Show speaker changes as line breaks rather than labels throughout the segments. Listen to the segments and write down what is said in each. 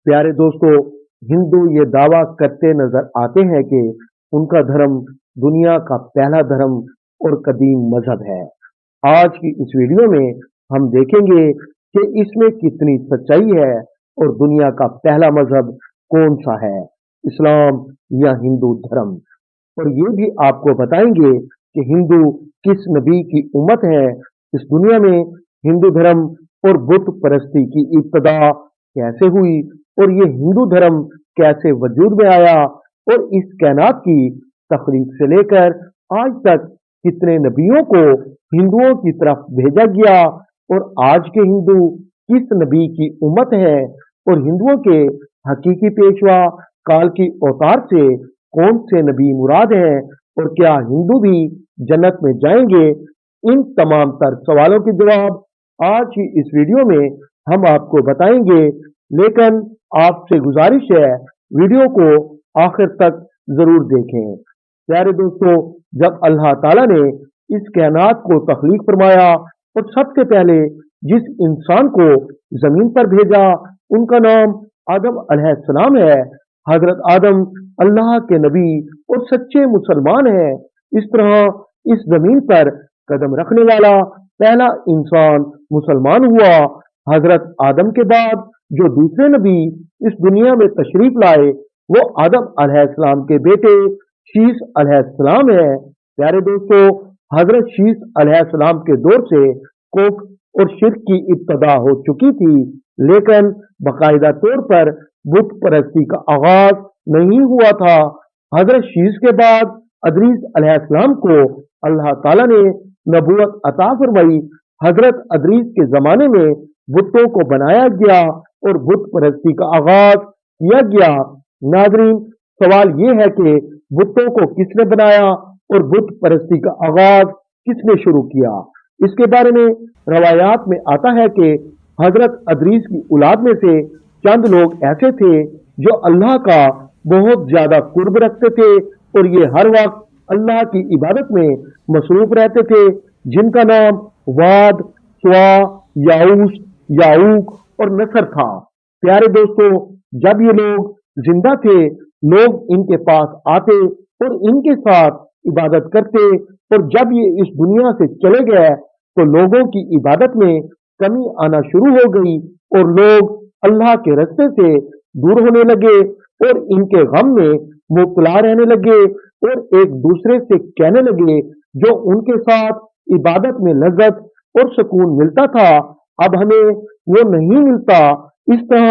प्यारे दोस्तों, हिंदू ये दावा करते नजर आते हैं कि उनका धर्म दुनिया का पहला धर्म और कदीम मजहब है। आज की इस वीडियो में हम देखेंगे कि इसमें कितनी सच्चाई है और दुनिया का पहला मजहब कौन सा है, इस्लाम या हिंदू धर्म। और ये भी आपको बताएंगे कि हिंदू किस नबी की उम्मत है। इस दुनिया में हिंदू धर्म और बुत परस्ती की इब्तिदा कैसे हुई और ये हिंदू धर्म कैसे वजूद में आया और इस कायनात की तखलीक से लेकर आज तक कितने नबियों को हिंदुओं की तरफ भेजा गया और आज के हिंदू किस नबी की उम्मत है और हिंदुओं के हकीकी पेशवा काल की अवतार से कौन से नबी मुराद हैं और क्या हिंदू भी जन्नत में जाएंगे। इन तमाम तर सवालों के जवाब आज की इस वीडियो में हम आपको बताएंगे, लेकिन आपसे गुजारिश है वीडियो को आखिर तक जरूर देखें। प्यारे दोस्तों, जब अल्लाह ताला ने इस कायनात को तख्लीक फरमाया और सबसे पहले जिस इंसान को जमीन पर भेजा उनका नाम आदम अलैहिस्सलाम है। हजरत आदम अल्लाह के नबी और सच्चे मुसलमान हैं। इस तरह इस जमीन पर कदम रखने वाला पहला इंसान मुसलमान हुआ। हजरत आदम के बाद जो दूसरे नबी इस दुनिया में तशरीफ लाए वो आदम अलैहिस्सलाम के बेटे शीस अलैहिस्सलाम है। प्यारे दोस्तों, हजरत शीस अलैहिस्सलाम के दौर से कुफ्र और शिर्क की इब्तिदा हो चुकी थी, लेकिन बाकायदा तौर पर बुत परस्ती का आगाज नहीं हुआ था। हजरत शीस के बाद अदरीस अलैहिस्सलाम को अल्लाह ताला ने नबूवत अता फरमाई। हजरत अदरीस के जमाने में बुतों को बनाया गया और बुत परस्ती का आगाज किया गया। नाजरीन, सवाल ये है कि बुतों को किसने बनाया और बुत परस्ती का आगाज किसने शुरू किया। इसके बारे में रवायात में आता है कि हजरत अदरीस की औलाद में से चंद लोग ऐसे थे जो अल्लाह का बहुत ज्यादा कुर्ब रखते थे और ये हर वक्त अल्लाह की इबादत में मसरूफ रहते थे, जिनका नाम वाद, स्वा, याऊस, याऊक और नसर था। प्यारे दोस्तों, जब ये लोग जिंदा थे लोग इनके पास आते और इनके साथ इबादत करते, और जब ये इस दुनिया से चले गए तो लोगों की इबादत में कमी आना शुरू हो गई और लोग अल्लाह के रास्ते से दूर होने लगे और इनके गम में मुब्तला रहने लगे और एक दूसरे से कहने लगे जो उनके साथ इबादत में लज्जत और सुकून मिलता था अब हमें वो नहीं मिलता। इस तरह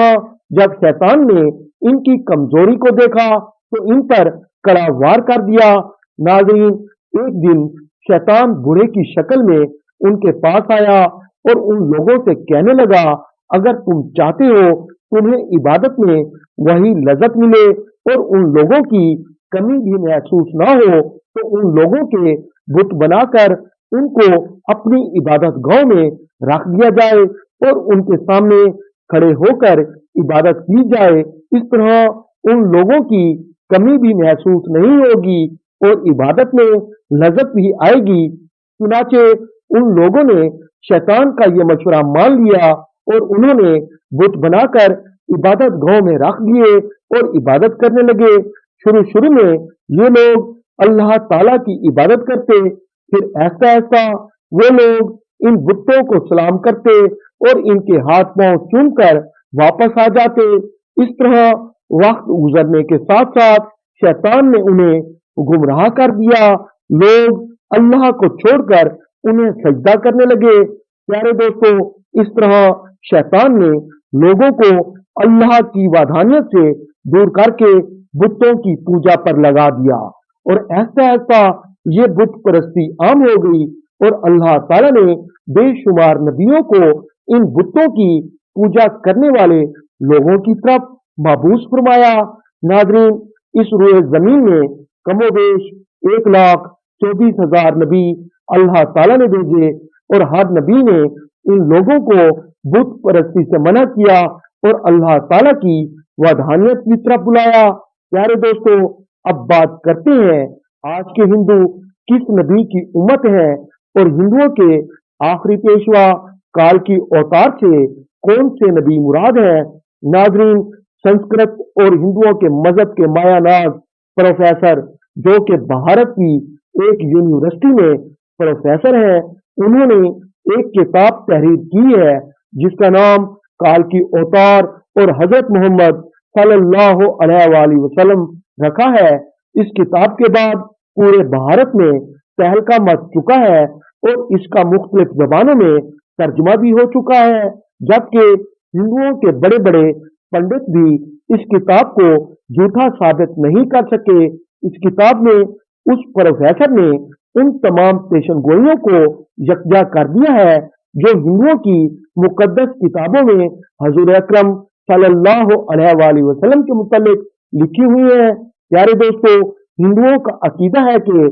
जब शैतान ने इनकी कमजोरी को देखा तो इन पर कड़ा वार कर दिया। नाज़रीन, एक दिन शैतान बूढ़े की शक्ल में उनके पास आया और उन लोगों से कहने लगा, अगर तुम चाहते हो तुम्हें इबादत में वही लज्जत मिले और उन लोगों की कमी भी महसूस ना हो तो उन लोगों के बुत बनाकर उनको अपनी इबादत गांव में रख दिया जाए और उनके सामने खड़े होकर इबादत की जाए। इस तरह उन लोगों की कमी भी महसूस नहीं होगी और इबादत में लज्जत भी आएगी। चुनाचे उन लोगों ने शैतान का ये मशवरा मान लिया और उन्होंने बुत बनाकर इबादत गांव में रख दिए और इबादत करने लगे। शुरू शुरू में ये लोग अल्लाह ताला की इबादत करते, फिर ऐसा ऐसा वो लोग इन बुतों को सलाम करते और इनके हाथ पांव चूम कर वापस आ जाते। इस तरह वक्त गुजरने के साथ साथ शैतान ने उन्हें गुमराह कर दिया। लोग अल्लाह को छोड़कर उन्हें सजदा करने लगे। प्यारे दोस्तों, इस तरह शैतान ने लोगों को अल्लाह की वादानियत से दूर करके बुतों की पूजा पर लगा दिया और ऐसा ऐसा ये बुत परस्ती आम हो गई और अल्लाह ताला ने बेशुमार नबियों को इन बुतों की पूजा करने वाले लोगों की तरफ माबूस फरमाया। नाजरीन, इस रोए जमीन में कमोबेश 1,24,000 नबी अल्लाह ताला ने भेजे और हर नबी ने इन लोगों को बुत परस्ती से मना किया और अल्लाह ताला की वधानियत की तरफ बुलाया। प्यारे दोस्तों, अब बात करते हैं आज के हिंदू किस नबी की उम्मत है और हिंदुओं के आखिरी पेशवा काल की अवतार से कौन से नबी मुराद है। नाजरीन, संस्कृत और हिंदुओं के मजहब के मायानाज प्रोफेसर, जो कि भारत की एक यूनिवर्सिटी में प्रोफेसर हैं, उन्होंने एक किताब तहरीर की है जिसका नाम काल की अवतार और हजरत मोहम्मद सल्लल्लाहु अलैहि वसल्लम रखा है। इस किताब के बाद पूरे भारत में तहलका मच चुका है और इसका मुख्तलिफ जबानों में तर्जुमा भी हो चुका है, जबकि हिंदुओं के बड़े बड़े पंडित भी इस किताब को झूठा साबित नहीं कर सके। इस किताब में उस प्रोफेसर ने उन तमाम पेशन गोइयों को यकजा कर दिया है जो हिंदुओं की मुकद्दस किताबों में हजूर अकरम सल्लल्लाहु अलैहि वसल्लम के मुतालिक लिखी हुई है। प्यारे दोस्तों, हिंदुओं का अकीदा है कि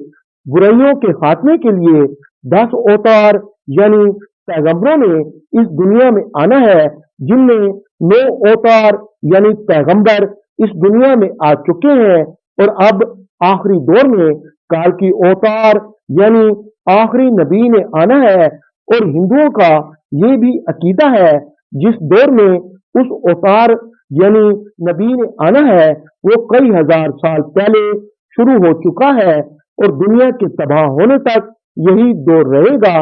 बुराइयों के खात्मे के लिए 10 अवतार यानी पैगंबरों ने इस दुनिया में आना है, जिनमें 9 अवतार यानी पैगंबर इस दुनिया में आ चुके हैं और अब आखिरी दौर में काल की अवतार यानी आखिरी नबी ने आना है। और हिंदुओं का ये भी अकीदा है जिस दौर में उस अवतार यानी नबी ने आना है वो कई हजार साल पहले शुरू हो चुका है और दुनिया के तबाह होने तक यही दौर रहेगा।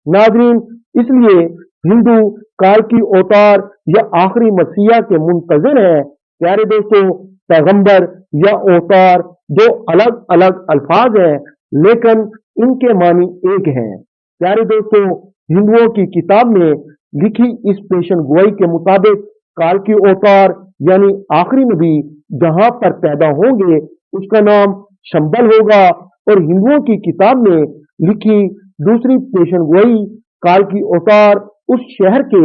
नाज़रीन, इसलिए हिंदू काल की अवतार या आखिरी मसीहा के मुंतज़िर हैं। प्यारे दोस्तों, पैगंबर या अवतार दो अलग अलग अल्फाज हैं, लेकिन इनके मानी एक हैं। प्यारे दोस्तों, हिंदुओं की किताब में लिखी इस पेशन गोई के मुताबिक काल की अवतार यानी आखिरी नबी जहां पर पैदा होंगे उसका नाम शंबल होगा। और हिंदुओं की किताब में लिखी दूसरी पेशन गोई काल की अवतार उस शहर के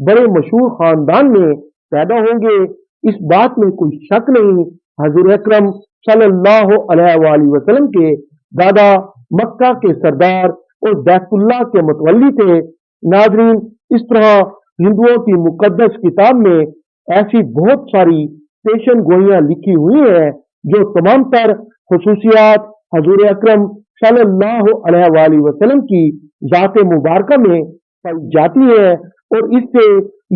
बड़े मशहूर खानदान में पैदा होंगे। इस बात में कोई शक नहीं, हजूर अकरम सल्लल्लाहु अलैहि वसल्लम के दादा मक्का के सरदार और बैतुल्लाह के मुतवल्ली थे। नाजरीन, इस तरह हिंदुओं की मुकद्दस किताब में ऐसी बहुत सारी पेशन गोइयां लिखी हुई हैं जो तमाम तर खसूसियात हजूर अकरम सल्लल्लाहु अलैहि वसल्लम की ज़ात मुबारक में पाई जाती है और इससे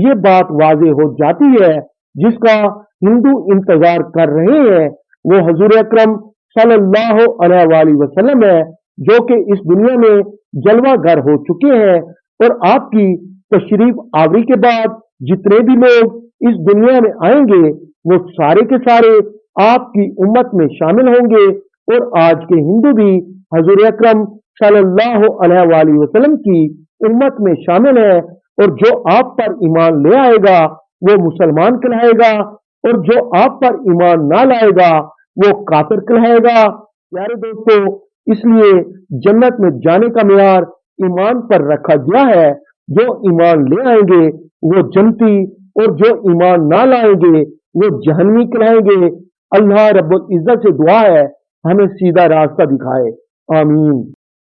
ये बात वाज़े हो जाती है जिसका हिंदू इंतजार कर रहे हैं वो हजूर अकरम सल्लल्लाहु अलैहि वसल्लम है, जो कि इस दुनिया में जलवागर हो चुके हैं। और आपकी तशरीफ आवरी के बाद जितने भी लोग इस दुनिया में आएंगे वो सारे के सारे आपकी उम्मत में शामिल होंगे और आज के हिंदू भी हजूर अकरम सल्लल्लाहु अलैहि वसल्लम की उम्मत में शामिल है। और जो आप पर ईमान ले आएगा वो मुसलमान कहलाएगा और जो आप पर ईमान ना लाएगा वो काफिर कहलाएगा। प्यारे दोस्तों, इसलिए जन्नत में जाने का मेयार ईमान पर रखा गया है। जो ईमान ले आएंगे वो जन्नती और जो ईमान ना लाएंगे वो जहन्नमी कहलाएंगे। अल्लाह रब्बुल इज्जत से दुआ है हमें सीधा रास्ता दिखाए। आमीन।